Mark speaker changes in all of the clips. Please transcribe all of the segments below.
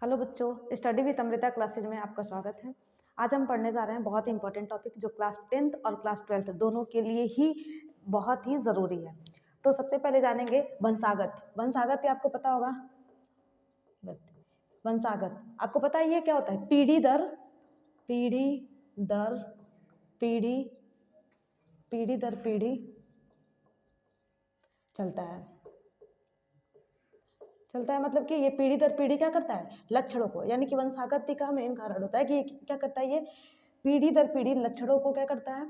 Speaker 1: Hello बच्चों, study with Amrita classes में आपका स्वागत है। आज हम पढ़ने जा रहे हैं बहुत ही इंपॉर्टेंट टॉपिक जो क्लास 10th और क्लास 12th दोनों के लिए ही बहुत ही ज़रूरी है। तो सबसे पहले जानेंगे वंशागत। वंशागत आपको पता होगा। वंशागत आपको पता है ये क्या होता है? पीढ़ी दर पीढ़ी पीढ़ी दर पीढ़ी चलता है। मतलब कि ये पीढ़ी दर पीढ़ी क्या करता है? लक्षणों को, यानी कि वंशागत का मेन कारण होता है कि ये क्या करता है? ये पीढ़ी दर पीढ़ी लक्षणों को क्या करता है?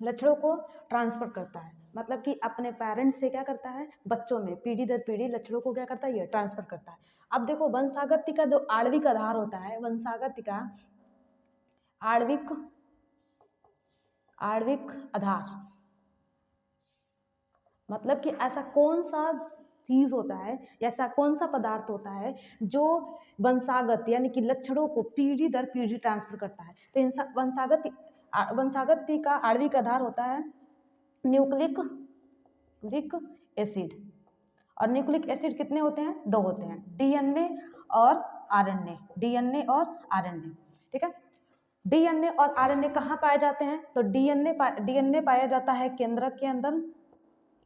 Speaker 1: लक्षणों को ट्रांसफर करता है। मतलब कि अपने पेरेंट्स से क्या करता है? बच्चों में पीढ़ी दर पीढ़ी लक्षणों को क्या करता है? ये ट्रांसफर करता है। अब देखो वंशागत का जो आणविक आधार होता है, वंशागत का आणविक आधार मतलब कि ऐसा कौन सा चीज होता है, ऐसा कौन सा पदार्थ होता है जो वंशागत यानी कि लक्षणों को पीढ़ी दर पीढ़ी ट्रांसफर करता है। तो वंशागत का आणविक आधार होता है न्यूक्लिक एसिड। और न्यूक्लिक एसिड कितने होते हैं? 2 होते हैं, डीएनए और आरएनए। ठीक है। डीएनए और आरएनए कहाँ पाए जाते हैं? तो डीएनए पाया जाता है केंद्रक के अंदर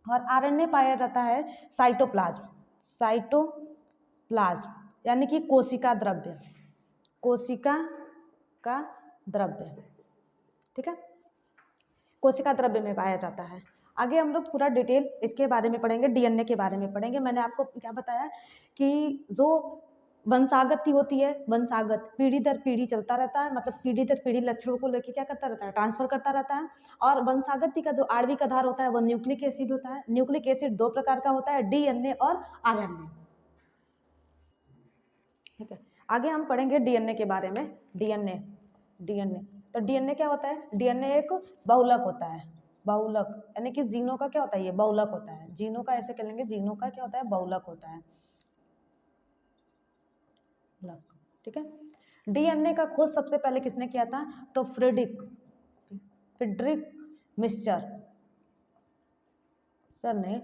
Speaker 1: और आरएनए पाया जाता है साइटोप्लाज्म यानी कि कोशिका का द्रव्य। ठीक है, कोशिका द्रव्य में पाया जाता है। आगे हम लोग पूरा डिटेल इसके बारे में पढ़ेंगे, डीएनए के बारे में पढ़ेंगे। मैंने आपको क्या बताया कि जो वंशागत होती है, वंशागत पीढ़ी दर पीढ़ी चलता रहता है, मतलब पीढ़ी दर पीढ़ी लक्षणों को लेकर क्या करता रहता है? ट्रांसफर करता रहता है। और वंशागत का जो आणविक आधार होता है वो न्यूक्लिक एसिड होता है। न्यूक्लिक एसिड 2 प्रकार का होता है, डीएनए और आरएनए। ठीक है, आगे हम पढ़ेंगे डीएनए के बारे में। डीएनए तो डीएनए क्या होता है? डीएनए एक बहुलक होता है। बहुलक यानी कि जीनों का क्या होता है? ये बहुलक होता है। जीनों का ऐसे कह लेंगे, जीनों का क्या होता है? बहुलक होता है। ठीक है। डीएनए का खोज सबसे पहले किसने किया था? तो फ्रेडरिक मिस्चर सर ने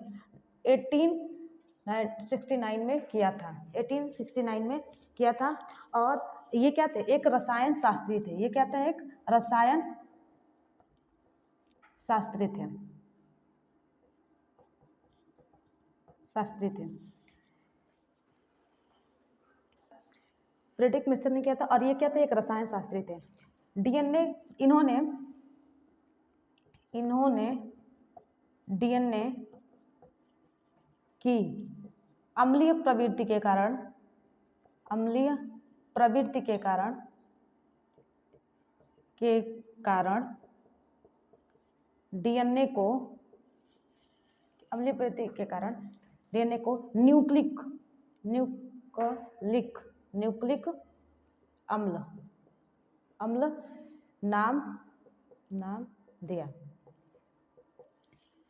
Speaker 1: 1869 में किया था। 1869 में किया था। और ये क्या थे? एक रसायन शास्त्री थे। ये क्या था? एक रसायन शास्त्री थे। फ्रेडरिक मिस्टर ने किया था और ये क्या थे? एक रसायन शास्त्री थे। डीएनए इन्होंने डीएनए की अम्लीय प्रवृत्ति के कारण डीएनए को अम्लीय प्रवृत्ति के कारण डीएनए को न्यूक्लिक अम्ल नाम दिया।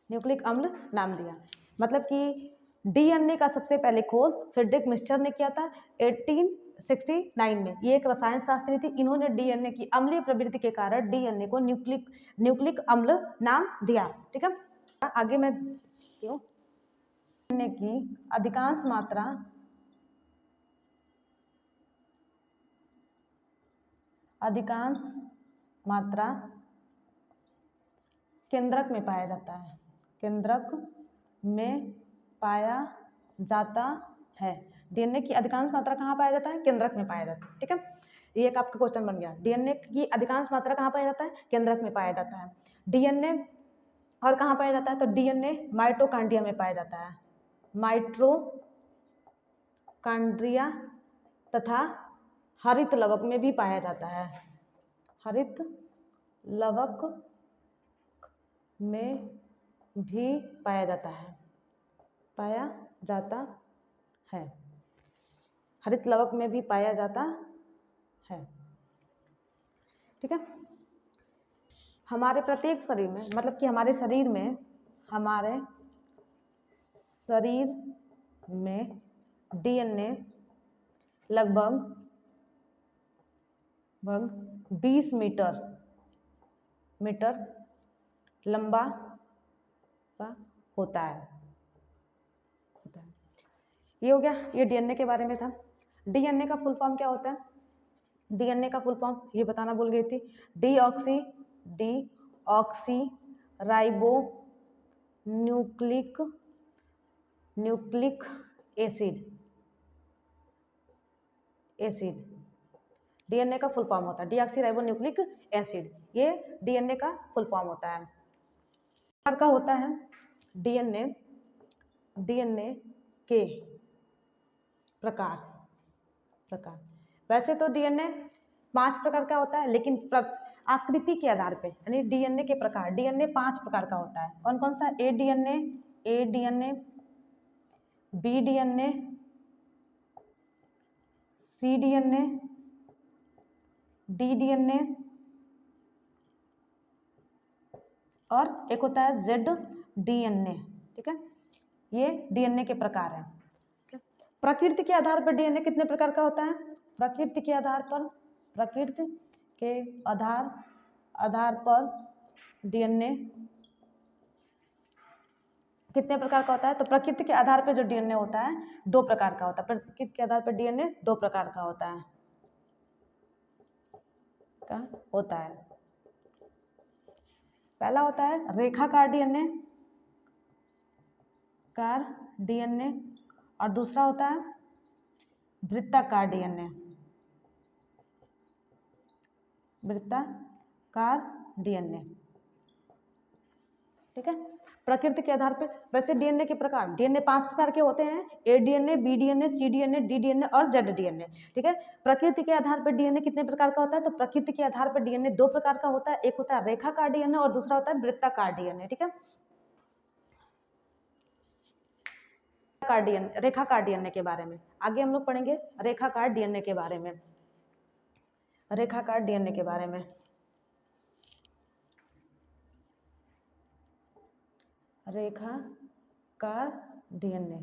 Speaker 1: न्यूक्लिक अम्ल नाम दिया। मतलब कि डीएनए का सबसे पहले खोज फ्रेडरिक मिस्चर ने किया था 1869 में। ये एक रसायन शास्त्री थी। इन्होंने डीएनए की अम्लीय प्रवृत्ति के कारण डीएनए को न्यूक्लिक अम्ल नाम दिया। ठीक है, आगे मैं डीएनए की अधिकांश मात्रा केंद्रक में पाया जाता है। डीएनए की अधिकांश मात्रा कहाँ पाया जाता है? केंद्रक में पाया जाता है। ठीक है, ये एक आपका क्वेश्चन बन गया। डीएनए की अधिकांश मात्रा कहाँ पाया जाता है? केंद्रक में पाया जाता है। डीएनए और कहाँ पाया जाता है? तो डीएनए माइटोकॉन्ड्रिया में पाया जाता है। माइटोकॉन्ड्रिया तथा हरित लवक में भी पाया जाता है। हरित लवक में भी पाया जाता है। हरित लवक में भी पाया जाता है। ठीक है, हमारे प्रत्येक शरीर में, मतलब कि हमारे शरीर में डीएनए लगभग 20 मीटर लंबा होता है। ये हो गया, ये डीएनए के बारे में था। डीएनए का फुल फॉर्म क्या होता है? डीएनए का फुल फॉर्म ये बताना भूल गई थी, deoxy ribo nucleic acid DNA का फुल फॉर्म होता है डीऑक्सी राइबो न्यूक्लिक एसिड, ये डीएनए का फुल फॉर्म होता है। प्रकार का होता है डीएनए के प्रकार। वैसे तो डीएनए 5 प्रकार का होता है, लेकिन आकृति के आधार पे यानी डीएनए के प्रकार, डीएनए 5 प्रकार का होता है। कौन कौन सा? ए डीएनए, बी डीएनए, सी डीएनए, डी डीएनए और एक होता है जेड डीएनए। ठीक है, ये डीएनए के प्रकार है। प्रकृति के आधार पर डीएनए कितने प्रकार का होता है? प्रकृति के आधार पर डीएनए कितने प्रकार का होता है? तो प्रकृति के आधार पर जो डीएनए होता है 2 प्रकार का होता है। प्रकृति के आधार पर डीएनए 2 प्रकार का होता है पहला होता है रेखाकार डीएनए और दूसरा होता है वृत्ताकार डीएनए। ठीक है, प्रकृति के आधार पे वैसे डीएनए के प्रकार, डीएनए 5 प्रकार के होते हैं, ए डीएनए, बी डीएनए, सी डीएनए, डी डीएनए और जेड डीएनए। ठीक है, प्रकृति के आधार पर डीएनए कितने प्रकार का होता है? तो प्रकृति के आधार पर डीएनए 2 प्रकार का होता है, एक होता है रेखाकार डीएनए और दूसरा होता है वृत्ताकार डीएनए। ठीक है, रेखाकार डीएनए के बारे में आगे हम लोग पढ़ेंगे, रेखाकार डीएनए के बारे में। रेखाकार डीएनए के बारे में रेखाकार डीएनए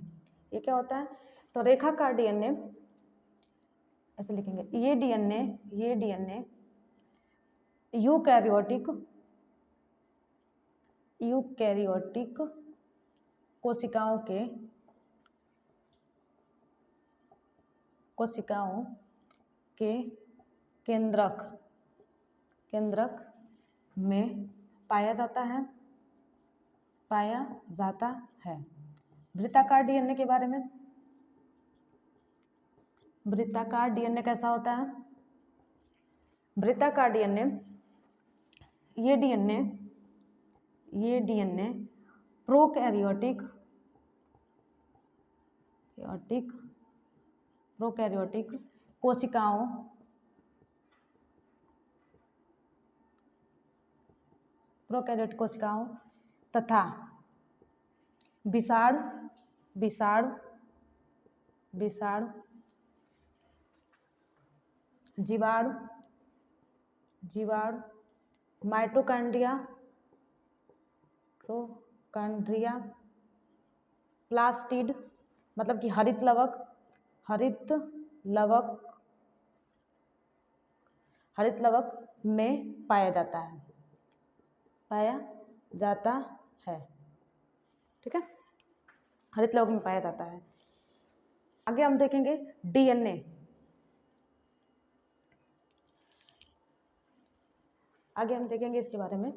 Speaker 1: ये क्या होता है? तो रेखाकार डीएनए ऐसे लिखेंगे, ये डीएनए यूकैरियोटिक कोशिकाओं के केंद्रक में पाया जाता है। वृत्ताकार डीएनए के बारे में, वृत्ताकार डीएनए कैसा होता है? वृत्ताकार डीएनए ये डीएनए प्रोकैरियोटिक कोशिकाओं तथा विषाणु जीवाणु माइटोकॉन्ड्रिया प्लास्टिड मतलब कि हरित लवक में पाया जाता है। ठीक है, हरित लवक में पाया जाता है। आगे हम देखेंगे डीएनए। इसके बारे में,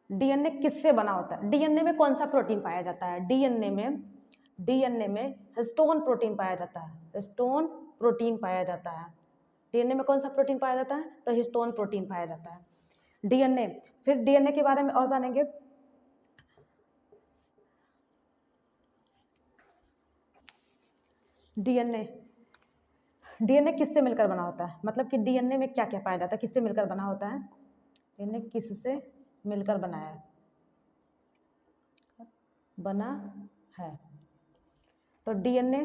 Speaker 1: डीएनए किससे बना होता है? डीएनए में कौन सा प्रोटीन पाया जाता है? डीएनए में हिस्टोन प्रोटीन पाया जाता है। डीएनए में कौन सा प्रोटीन पाया जाता है? तो हिस्टोन प्रोटीन पाया जाता है। डीएनए, फिर डीएनए के बारे में और जानेंगे। डीएनए किससे मिलकर बना होता है? मतलब कि डीएनए में क्या क्या पाया जाता है, किससे मिलकर बना होता है? डीएनए किससे मिलकर बना है? तो डीएनए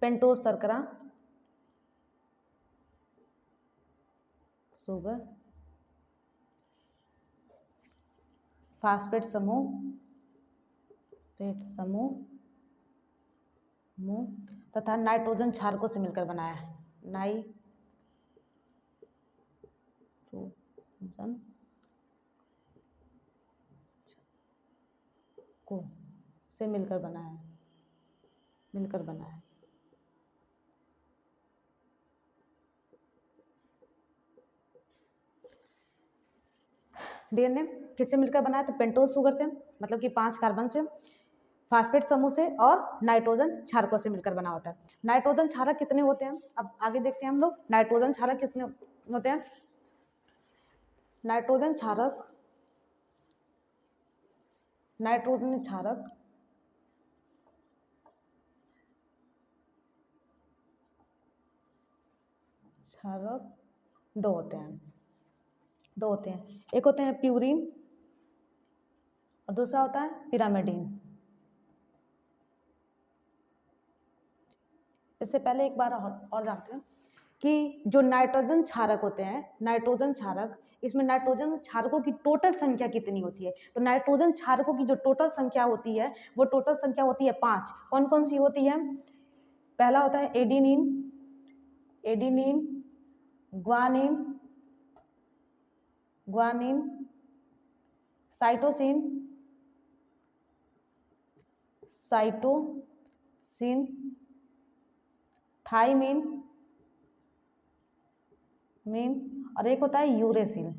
Speaker 1: पेंटोज शर्करा, शुगर, फास्फेट समूह तथा नाइट्रोजन क्षारकों से मिलकर बना है। नाइट्रोजन को से मिलकर बना है। मिलकर बना है। डीएनए किससे मिलकर बना है? तो पेंटोज शुगर से, मतलब कि 5 कार्बन से, फास्फेट समूह से और नाइट्रोजन क्षारकों से मिलकर बना होता है। नाइट्रोजन क्षारक कितने होते हैं? अब आगे देखते हैं हम लोग नाइट्रोजन क्षारक कितने होते हैं। नाइट्रोजन क्षारक दो होते हैं। एक होते हैं प्यूरिन और दूसरा होता है पिरामिडीन। इससे पहले एक बार और जानते हैं कि जो नाइट्रोजन क्षारक होते हैं, नाइट्रोजन क्षारक, इसमें नाइट्रोजन क्षारकों की टोटल संख्या कितनी होती है? तो नाइट्रोजन क्षारकों की जो टोटल संख्या होती है वो टोटल संख्या होती है 5। कौन कौन सी होती है? पहला होता है एडिनिन, ग्वानिन, साइटोसिन, थाइमिन और एक होता है यूरेसिल।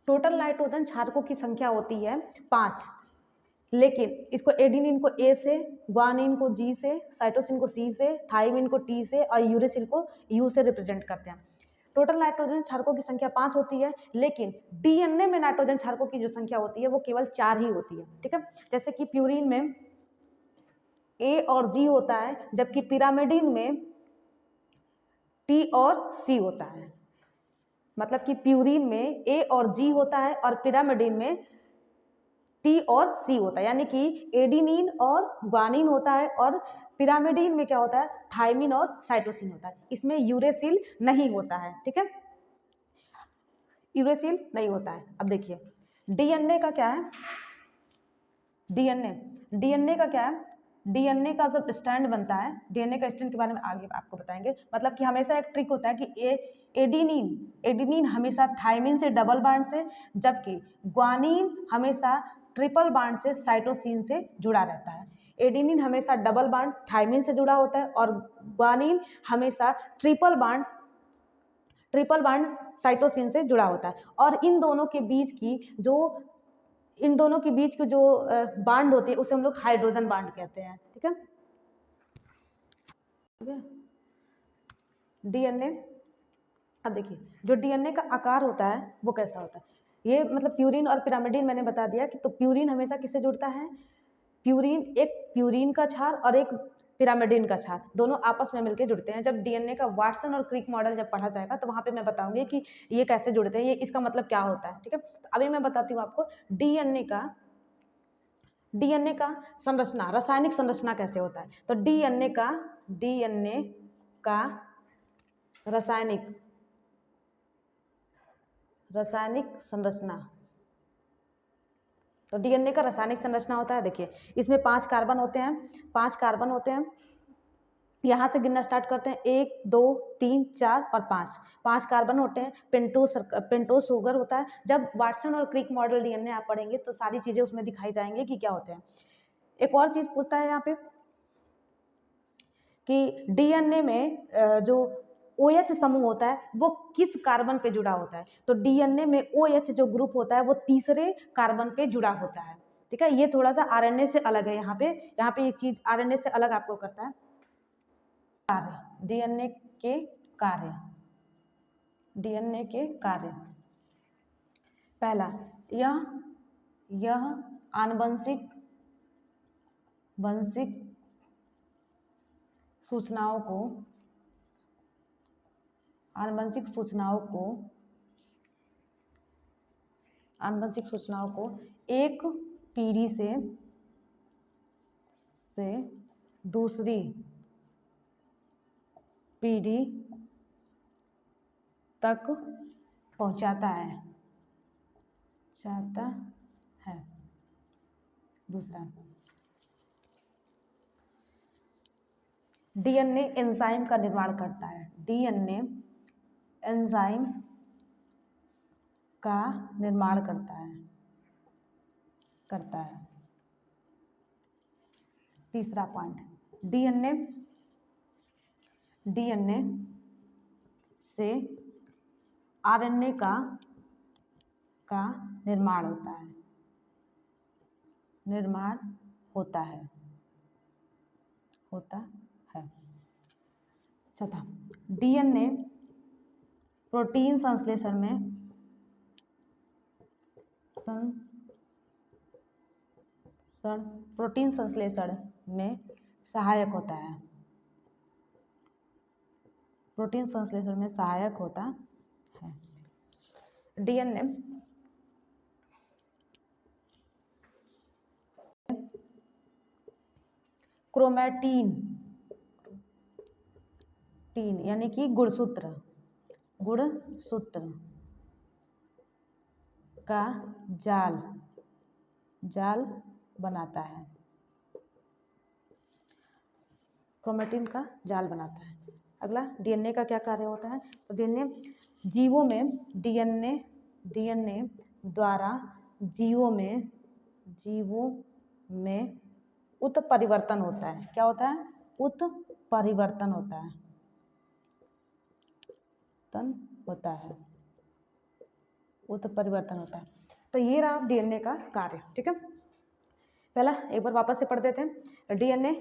Speaker 1: टोटल नाइट्रोजन क्षारकों की संख्या होती है 5, लेकिन इसको एडिनिन को ए से, ग्वानिन को जी से, साइटोसिन को सी से, थाइमिन को टी से और यूरेसिल को यू से रिप्रेजेंट करते हैं। टोटल नाइट्रोजन क्षारकों की संख्या 5 होती है, लेकिन डीएनए में नाइट्रोजन क्षारकों की जो संख्या होती है वो केवल 4 ही होती है। ठीक है, जैसे कि प्यूरिन में ए और जी होता है, जबकि पिरामिडिन में टी और सी होता है। मतलब कि प्यूरिन में ए और जी होता है और पिरामिडिन में टी और सी होता है, यानी कि एडिनिन और ग्वानिन होता है और पिरामिडिन में क्या होता है? थाइमिन और साइटोसिन होता है। इसमें यूरेसिल नहीं होता है। ठीक है, यूरेसिल नहीं होता है। अब देखिए डीएनए का क्या है? डीएनए का क्या है? डीएनए का जब स्टैंड बनता है, डीएनए का स्टैंड के बारे में आगे आपको बताएंगे। मतलब कि हमेशा एक ट्रिक होता है कि एडिनिन हमेशा थाइमिन से डबल बॉन्ड से, जबकि ग्वानिन हमेशा ट्रिपल बॉन्ड से साइटोसिन से जुड़ा रहता है। एडिनिन हमेशा डबल बॉन्ड थाइमिन से जुड़ा होता है और ग्वानिन हमेशा ट्रिपल बॉन्ड साइटोसिन से जुड़ा होता है। और इन दोनों के बीच की जो बांड होती है उसे हम लोग हाइड्रोजन बांड कहते हैं। ठीक है, डीएनए। अब देखिए जो डीएनए का आकार होता है वो कैसा होता है? ये मतलब प्यूरिन और पिरामिडिन मैंने बता दिया कि तो प्यूरिन हमेशा किससे जुड़ता है? एक प्यूरिन का क्षार और एक पिरामिडिन का क्षार, दोनों आपस में मिलकर जुड़ते हैं। जब डीएनए का वाटसन और क्रिक मॉडल जब पढ़ा जाएगा तो वहाँ पे मैं बताऊंगी कि ये कैसे जुड़ते हैं, ये इसका मतलब क्या होता है। ठीक है, तो अभी मैं बताती हूँ आपको डीएनए का संरचना, रासायनिक संरचना कैसे होता है। तो डीएनए का रासायनिक संरचना, तो डीएनए का रासायनिक संरचना होता है। देखिए इसमें 5 कार्बन होते हैं। यहाँ से गिनना स्टार्ट करते हैं, 1 2 3 4 और 5 कार्बन होते हैं। पेंटोज शुगर होता है। जब वाटसन और क्रिक मॉडल डीएनए आप पढ़ेंगे तो सारी चीजें उसमें दिखाई जाएंगे कि क्या होते हैं। एक और चीज पूछता है यहाँ पे कि डीएनए में जो OH समूह होता है वो किस कार्बन पे जुड़ा होता है। तो डीएनए में OH जो ग्रुप होता है वो तीसरे कार्बन पे जुड़ा होता है। ठीक है, ये थोड़ा सा आरएनए से अलग है। यहाँ पे ये चीज आरएनए से अलग आपको करता है। कार्य, डीएनए के कार्य, पहला यह आनुवंशिक सूचनाओं को एक पीढ़ी से दूसरी पीढ़ी तक पहुंचाता है। दूसरा, डीएनए एंजाइम का निर्माण करता है। डीएनए एंजाइम का निर्माण करता है। तीसरा पॉइंट, डीएनए से आरएनए का निर्माण होता है। चौथा, डीएनए प्रोटीन संश्लेषण में सहायक होता है। डीएनए क्रोमैटिन यानी कि गुणसूत्र का जाल बनाता है। क्रोमैटिन का जाल बनाता है। अगला, डीएनए का क्या कार्य होता है? तो डीएनए जीवों में डीएनए द्वारा जीवों में उत्परिवर्तन होता है। क्या होता है? उत्परिवर्तन होता है। उत्परिवर्तन होता है। तो ये रहा डीएनए का कार्य। ठीक है, पहला एक बार वापस से पढ़ देते हैं। डीएनए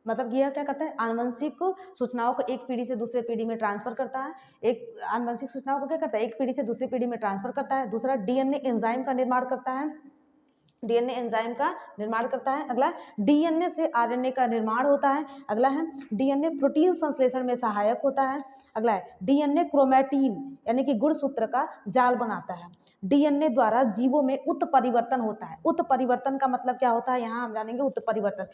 Speaker 1: मतलब यह क्या करता है? आनुवंशिक सूचनाओं को एक पीढ़ी से दूसरे पीढ़ी में ट्रांसफर करता है। एक आनुवंशिक सूचनाओं को क्या करता है? एक पीढ़ी से दूसरी पीढ़ी में ट्रांसफर करता है। दूसरा, डीएनए एंजाइम का निर्माण करता है। अगला, डीएनए से आरएनए का निर्माण होता है। अगला है, डीएनए प्रोटीन संश्लेषण में सहायक होता है। अगला है, डीएनए क्रोमैटिन यानी कि गुणसूत्र का जाल बनाता है। डीएनए द्वारा जीवों में उत्परिवर्तन होता है। उत्परिवर्तन का मतलब क्या होता है? यहाँ हम जानेंगे। उत्परिवर्तन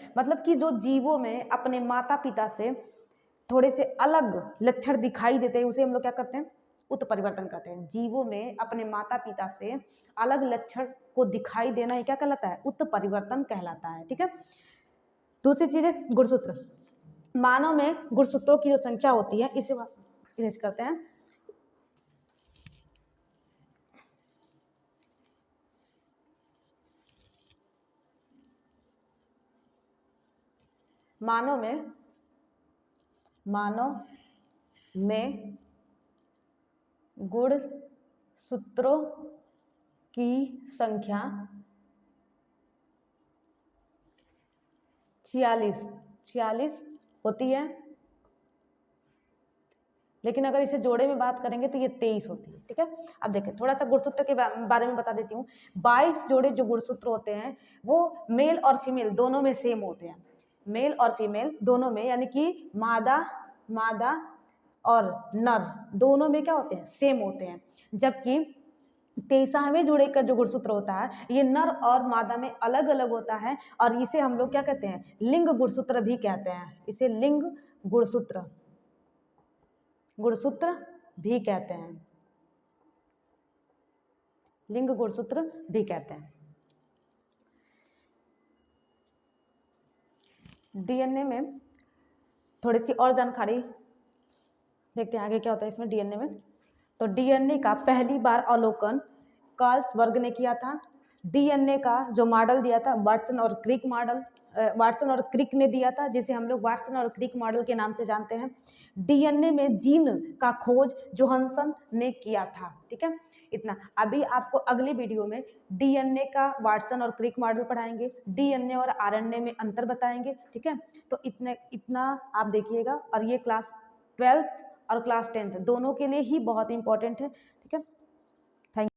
Speaker 1: मतलब कि जो जीवों में अपने माता पिता से थोड़े से अलग लक्षण दिखाई देते हैं, उसे हम लोग क्या करते हैं? उत्परिवर्तन कहते हैं। जीवों में अपने माता पिता से अलग लक्षण को दिखाई देना ये क्या कहलाता है? उत्परिवर्तन कहलाता है। ठीक है, दूसरी चीज है गुणसूत्र। मानव में गुणसूत्रों की जो संख्या होती है, इसे इरेज करते हैं। मानव में गुणसूत्रों की संख्या 46 होती है, लेकिन अगर इसे जोड़े में बात करेंगे तो ये 23 होती है। ठीक है, अब देखें, थोड़ा सा गुणसूत्र के बारे में बता देती हूँ। 22 जोड़े जो गुणसूत्र होते हैं वो मेल और फीमेल दोनों में सेम होते हैं। मेल और फीमेल दोनों में, यानी कि मादा और नर दोनों में क्या होते हैं? सेम होते हैं। जबकि 23वें जोड़े का जो गुणसूत्र होता है ये नर और मादा में अलग अलग होता है, और इसे हम लोग क्या कहते हैं? लिंग गुणसूत्र भी कहते हैं। इसे लिंग गुणसूत्र भी कहते हैं। लिंग गुणसूत्र भी कहते हैं। डीएनए में थोड़ी सी और जानकारी देखते हैं आगे क्या होता है इसमें डीएनए में। तो डीएनए का पहली बार अवलोकन कार्लसबर्ग ने किया था। डीएनए का जो मॉडल दिया था वाटसन और क्रिक ने दिया था, जिसे हम लोग वाटसन और क्रिक मॉडल के नाम से जानते हैं। डीएनए में जीन का खोज जोहानसन ने किया था। ठीक है, इतना। अभी आपको अगली वीडियो में डीएनए का वाटसन और क्रिक मॉडल पढ़ाएंगे, डीएनए और आरएनए में अंतर बताएंगे। ठीक है, तो इतना आप देखिएगा, और ये क्लास 12th और क्लास 10th दोनों के लिए ही बहुत इंपॉर्टेंट है।